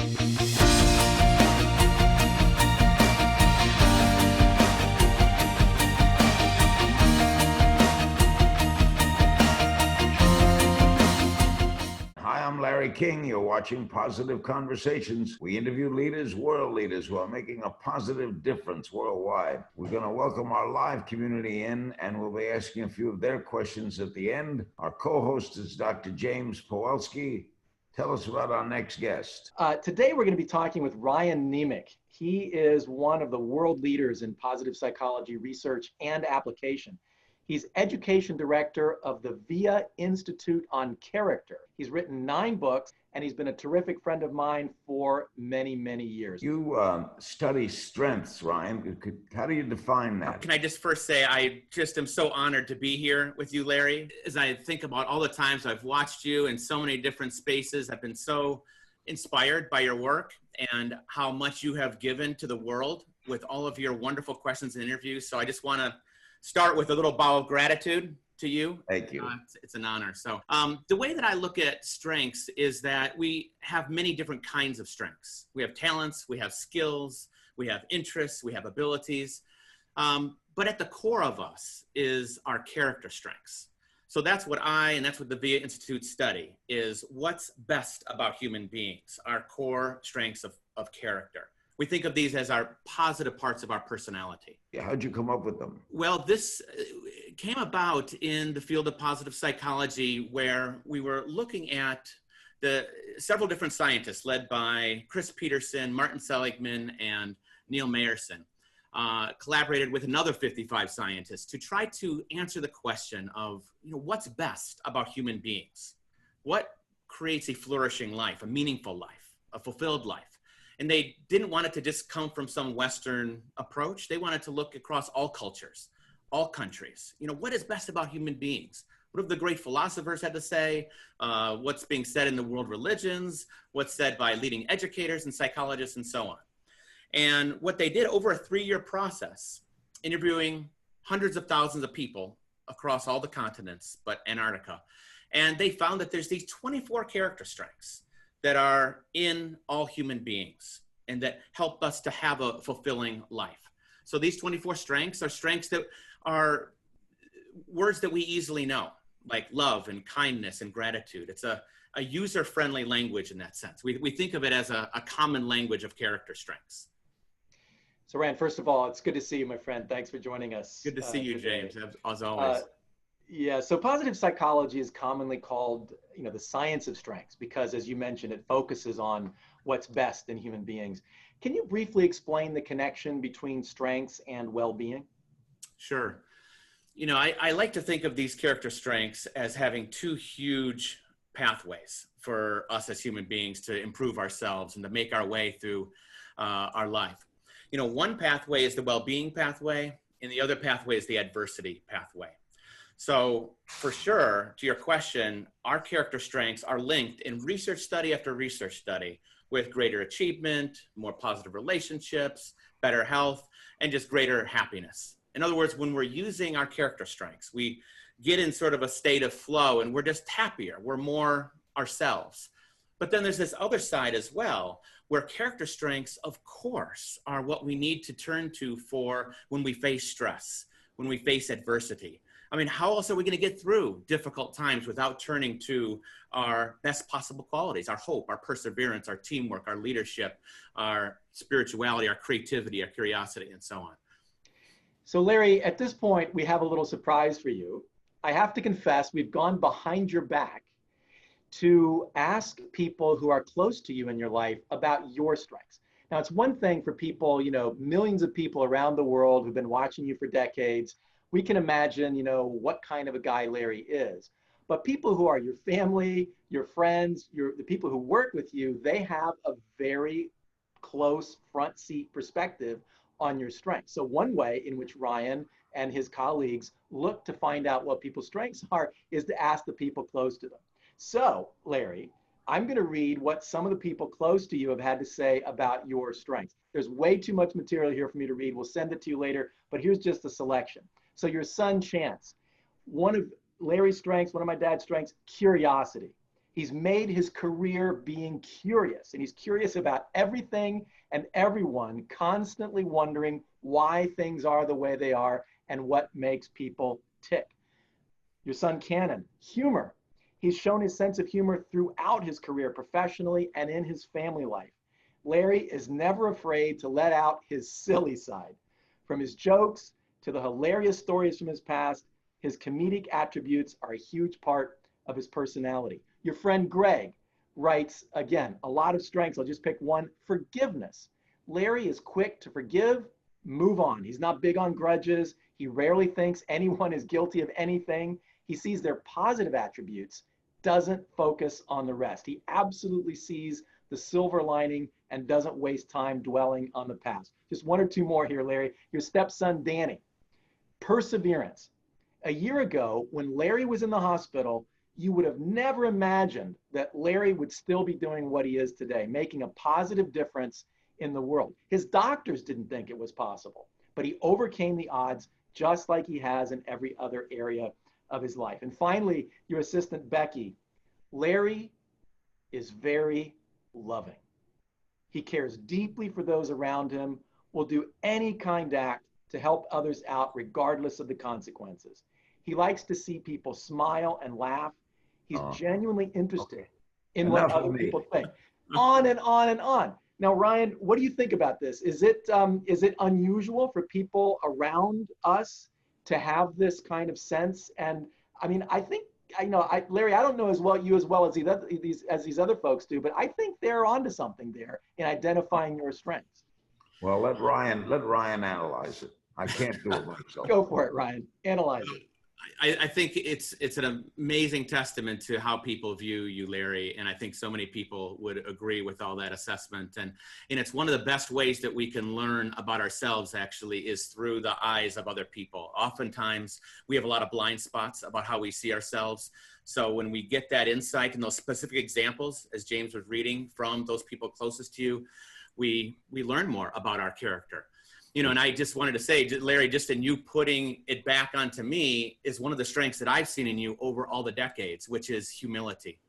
Hi, I'm Larry King. You're watching Positive Conversations. We interview leaders, world leaders who are making a positive difference worldwide. We're going to welcome our live community in, and we'll be asking a few of their questions at the end. Our co-host is Dr. James Pawelski. Tell us about our next guest. Today, we're going to be talking with Ryan Niemiec. He is one of the world leaders in positive psychology research and application. He's education director of the VIA Institute on Character. He's written 9 books, and he's been a terrific friend of mine for many, many years. You study strengths, Ryan. How do you define that? Can I just first say I just am so honored to be here with you, Larry. As I think about all the times I've watched you in so many different spaces, I've been so inspired by your work and how much you have given to the world with all of your wonderful questions and interviews. So I just want to start with a little bow of gratitude to you. Thank you. It's an honor. So the way that I look at strengths is that we have many different kinds of strengths. We have talents, we have skills, we have interests, we have abilities. But at the core of us is our character strengths. So that's what that's what the VIA Institute study is, what's best about human beings, our core strengths of character. We think of these as our positive parts of our personality. How'd you come up with them? Well, this came about in the field of positive psychology, where we were looking at the several different scientists led by Chris Peterson, Martin Seligman, and Neil Mayerson, collaborated with another 55 scientists to try to answer the question of, what's best about human beings? What creates a flourishing life, a meaningful life, a fulfilled life? And they didn't want it to just come from some Western approach. They wanted to look across all cultures, all countries. What is best about human beings? What have the great philosophers had to say? What's being said in the world religions? What's said by leading educators and psychologists and so on? And what they did over a 3-year process, interviewing hundreds of thousands of people across all the continents, but Antarctica. And they found that there's these 24 character strengths that are in all human beings and that help us to have a fulfilling life. So these 24 strengths are strengths that are words that we easily know, like love and kindness and gratitude. It's a user-friendly language in that sense. We think of it as a common language of character strengths. So Rand, first of all, it's good to see you, my friend. Thanks for joining us. Good to see you, James, as always. Yeah, so positive psychology is commonly called, the science of strengths, because as you mentioned, it focuses on what's best in human beings. Can you briefly explain the connection between strengths and well-being? Sure. I like to think of these character strengths as having 2 huge pathways for us as human beings to improve ourselves and to make our way through our life. One pathway is the well-being pathway, and the other pathway is the adversity pathway. So for sure, to your question, our character strengths are linked in research study after research study with greater achievement, more positive relationships, better health, and just greater happiness. In other words, when we're using our character strengths, we get in sort of a state of flow and we're just happier, we're more ourselves. But then there's this other side as well, where character strengths, of course, are what we need to turn to for when we face stress, when we face adversity. I mean, how else are we going to get through difficult times without turning to our best possible qualities, our hope, our perseverance, our teamwork, our leadership, our spirituality, our creativity, our curiosity, and so on. So Larry, at this point, we have a little surprise for you. I have to confess, we've gone behind your back to ask people who are close to you in your life about your strengths. Now, it's one thing for people, millions of people around the world who've been watching you for decades. We can imagine, what kind of a guy Larry is. But people who are your family, your friends, the people who work with you, they have a very close front seat perspective on your strengths. So one way in which Ryan and his colleagues look to find out what people's strengths are is to ask the people close to them. So, Larry, I'm going to read what some of the people close to you have had to say about your strengths. There's way too much material here for me to read. We'll send it to you later, but here's just a selection. So your son, Chance, one of Larry's strengths, one of my dad's strengths, curiosity. He's made his career being curious, and he's curious about everything and everyone, constantly wondering why things are the way they are and what makes people tick. Your son, Cannon, humor. He's shown his sense of humor throughout his career, professionally and in his family life. Larry is never afraid to let out his silly side. From his jokes to the hilarious stories from his past, his comedic attributes are a huge part of his personality. Your friend Greg writes, again, a lot of strengths. I'll just pick one: forgiveness. Larry is quick to forgive, move on. He's not big on grudges. He rarely thinks anyone is guilty of anything. He sees their positive attributes, doesn't focus on the rest. He absolutely sees the silver lining and doesn't waste time dwelling on the past. Just one or two more here, Larry. Your stepson, Danny. Perseverance. A year ago, when Larry was in the hospital, you would have never imagined that Larry would still be doing what he is today, making a positive difference in the world. His doctors didn't think it was possible, but he overcame the odds just like he has in every other area of his life. And finally, your assistant, Becky. Larry is very loving. He cares deeply for those around him, will do any kind act to help others out regardless of the consequences. He likes to see people smile and laugh. He's genuinely interested in what other people think. On and on and on. Now, Ryan, what do you think about this? Is it unusual for people around us to have this kind of sense? And I mean, I think, Larry, I don't know as well as these other folks do, but I think they're onto something there in identifying your strengths. Well, let Ryan analyze it. I can't do it myself. Go for it, Ryan. Analyze it. I think it's an amazing testament to how people view you, Larry. And I think so many people would agree with all that assessment. And it's one of the best ways that we can learn about ourselves, actually, is through the eyes of other people. Oftentimes, we have a lot of blind spots about how we see ourselves. So when we get that insight and those specific examples, as James was reading from those people closest to you, we learn more about our character. And I just wanted to say, Larry, just in you putting it back onto me is one of the strengths that I've seen in you over all the decades, which is humility.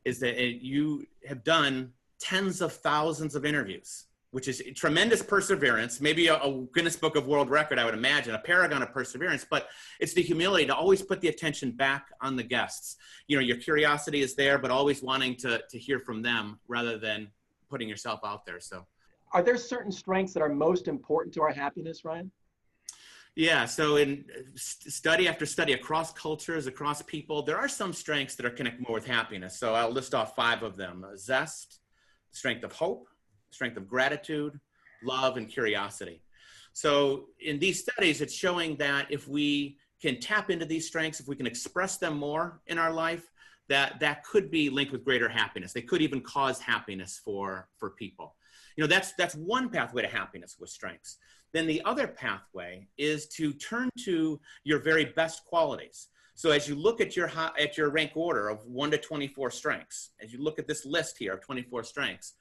Is that you have done tens of thousands of interviews, which is tremendous perseverance, maybe a Guinness Book of World Record, I would imagine, a paragon of perseverance, but it's the humility to always put the attention back on the guests. Your curiosity is there, but always wanting to hear from them rather than putting yourself out there. So. Are there certain strengths that are most important to our happiness, Ryan? Yeah, so in study after study across cultures, across people, there are some strengths that are connected more with happiness. So I'll list off 5 of them: zest, strength of hope, strength of gratitude, love, and curiosity. So in these studies, it's showing that if we can tap into these strengths, if we can express them more in our life, that could be linked with greater happiness. They could even cause happiness for people. That's one pathway to happiness with strengths. Then the other pathway is to turn to your very best qualities. So as you look at your rank order of 1 to 24 strengths, as you look at this list here of 24 strengths,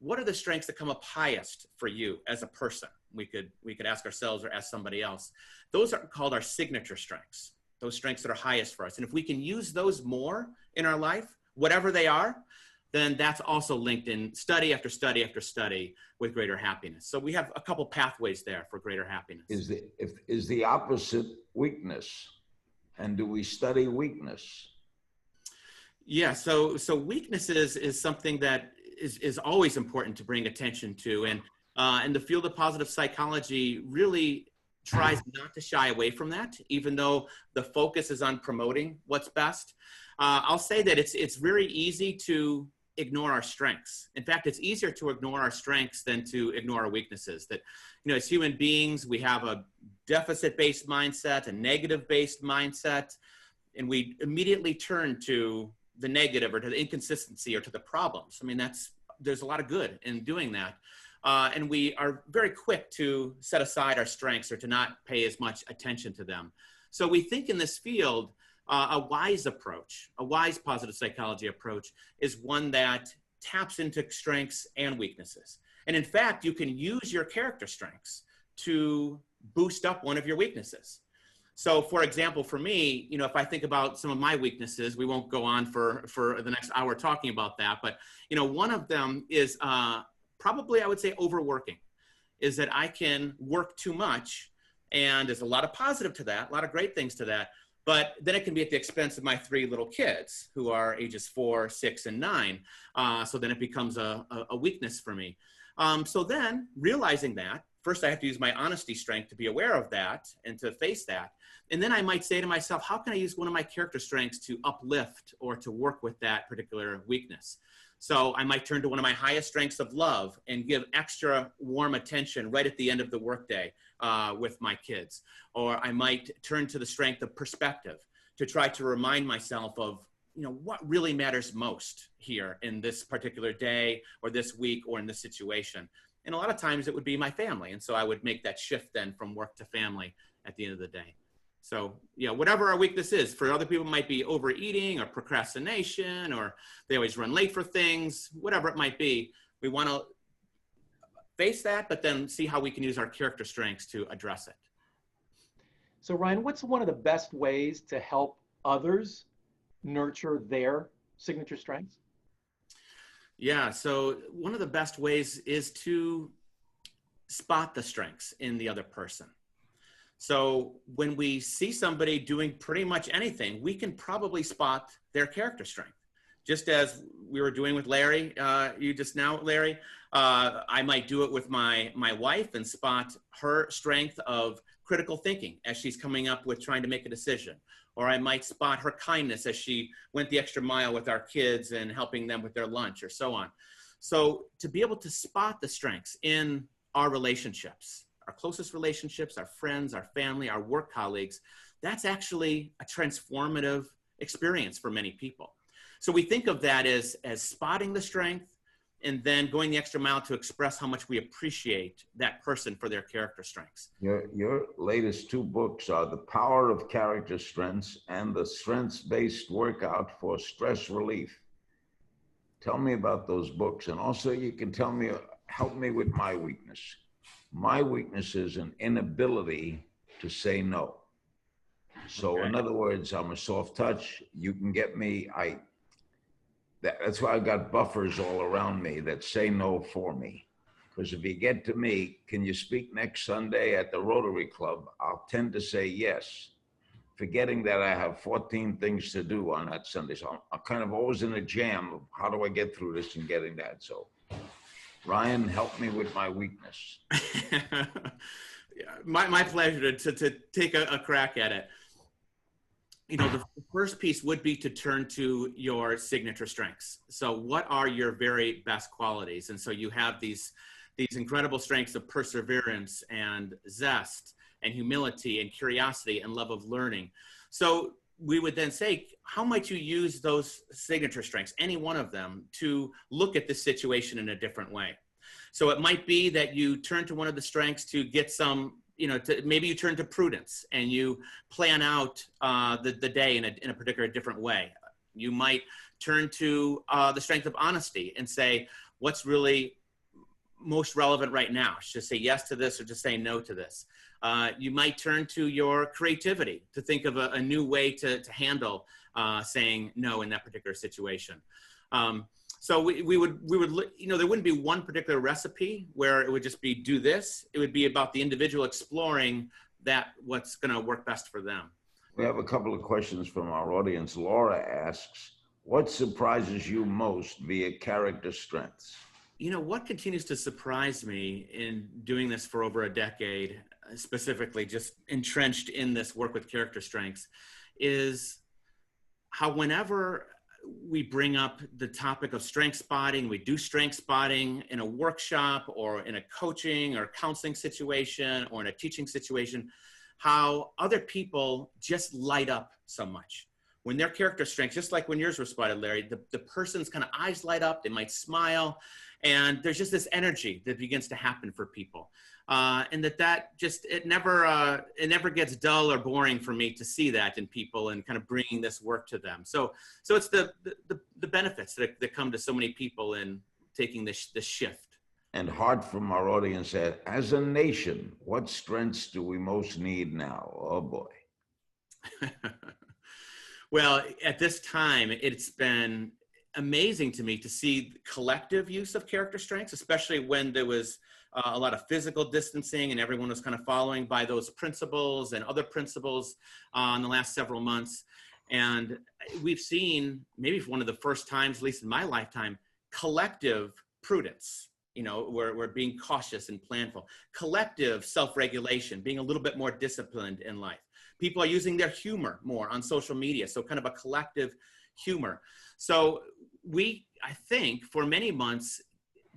what are the strengths that come up highest for you as a person? We could ask ourselves or ask somebody else. Those are called our signature strengths, those strengths that are highest for us. And if we can use those more in our life, whatever they are, then that's also linked in study after study after study with greater happiness. So we have a couple pathways there for greater happiness. Is the opposite weakness? And do we study weakness? Yeah, so weaknesses is something that is always important to bring attention to. And the field of positive psychology really tries not to shy away from that, even though the focus is on promoting what's best. I'll say that it's very easy to ignore our strengths. In fact, it's easier to ignore our strengths than to ignore our weaknesses. That, as human beings, we have a deficit-based mindset, a negative-based mindset, and we immediately turn to the negative or to the inconsistency or to the problems. I mean, there's a lot of good in doing that. And we are very quick to set aside our strengths or to not pay as much attention to them. So we think in this field, a wise approach, a wise positive psychology approach is one that taps into strengths and weaknesses. And in fact, you can use your character strengths to boost up one of your weaknesses. So for example, for me, if I think about some of my weaknesses, we won't go on for the next hour talking about that, but one of them is probably, I would say, overworking. Is that I can work too much, and there's a lot of positive to that, a lot of great things to that, but then it can be at the expense of my 3 little kids who are ages 4, 6, and 9. So then it becomes a weakness for me. So then realizing that, first I have to use my honesty strength to be aware of that and to face that. And then I might say to myself, how can I use one of my character strengths to uplift or to work with that particular weakness? So I might turn to one of my highest strengths of love and give extra warm attention right at the end of the workday with my kids. Or I might turn to the strength of perspective to try to remind myself of what really matters most here in this particular day or this week or in this situation. And a lot of times it would be my family. And so I would make that shift then from work to family at the end of the day. So, whatever our weakness is, for other people it might be overeating or procrastination, or they always run late for things, whatever it might be. We want to face that, but then see how we can use our character strengths to address it. So Ryan, what's one of the best ways to help others nurture their signature strengths? Yeah, so one of the best ways is to spot the strengths in the other person. So when we see somebody doing pretty much anything, we can probably spot their character strength. Just as we were doing with Larry, you just now, Larry, I might do it with my wife and spot her strength of critical thinking as she's coming up with trying to make a decision. Or I might spot her kindness as she went the extra mile with our kids and helping them with their lunch or so on. So to be able to spot the strengths in our relationships, our closest relationships, our friends, our family, our work colleagues, that's actually a transformative experience for many people. So we think of that as spotting the strength and then going the extra mile to express how much we appreciate that person for their character strengths. Your latest 2 books are The Power of Character Strengths and The Strengths-Based Workout for Stress Relief. Tell me about those books. And also you can help me with my weakness. My weakness is an inability to say no. So in other words, I'm a soft touch. You can get me. That's why I've got buffers all around me that say no for me. Because if you get to me, can you speak next Sunday at the Rotary Club? I'll tend to say yes, forgetting that I have 14 things to do on that Sunday. So I'm kind of always in a jam of how do I get through this and getting that. So Ryan, help me with my weakness. My pleasure to take a crack at it. The first piece would be to turn to your signature strengths. So what are your very best qualities? And so you have these incredible strengths of perseverance and zest and humility and curiosity and love of learning. So we would then say, how might you use those signature strengths, any one of them, to look at this situation in a different way? So it might be that you turn to one of the strengths to get some, maybe you turn to prudence and you plan out the day in a particular different way. You might turn to the strength of honesty and say, what's really most relevant right now? Should I say yes to this or just say no to this? You might turn to your creativity to think of a new way to handle saying no in that particular situation. So we would, there wouldn't be one particular recipe where it would just be do this. It would be about the individual exploring what's going to work best for them. We have a couple of questions from our audience. Laura asks, what surprises you most via character strengths? What continues to surprise me in doing this for over a decade, specifically just entrenched in this work with character strengths, is how whenever we bring up the topic of strength spotting, we do strength spotting in a workshop or in a coaching or counseling situation or in a teaching situation, how other people just light up so much. When their character strengths, just like when yours were spotted, Larry, the person's kind of eyes light up, they might smile, and there's just this energy that begins to happen for people. And it never gets dull or boring for me to see that in people and kind of bringing this work to them. So it's the benefits that come to so many people in taking this shift. And Hart from our audience said, as a nation, what strengths do we most need now? Oh boy. Well, at this time, it's been amazing to me to see collective use of character strengths, especially when there was a lot of physical distancing and everyone was kind of following by those principles and other principles in the last several months. And we've seen, maybe for one of the first times, at least in my lifetime, collective prudence. You know, we're being cautious and planful. Collective self-regulation, being a little bit more disciplined in life. People are using their humor more on social media, so kind of a collective humor. So we, I think, for many months,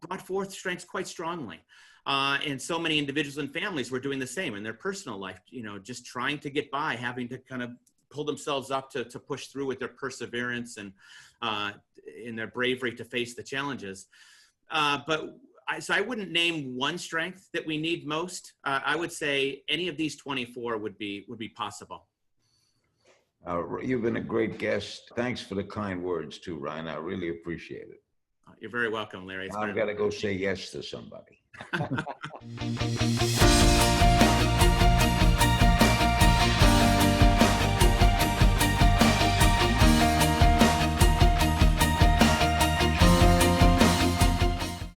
brought forth strengths quite strongly. And so many individuals and families were doing the same in their personal life, you know, just trying to get by, having to kind of pull themselves up to push through with their perseverance and in their bravery to face the challenges. So I wouldn't name one strength that we need most. I would say any of these 24 would be possible. You've been a great guest. Thanks for the kind words too, Ryan. I really appreciate it. You're very welcome, Larry. I've got to go say yes to somebody.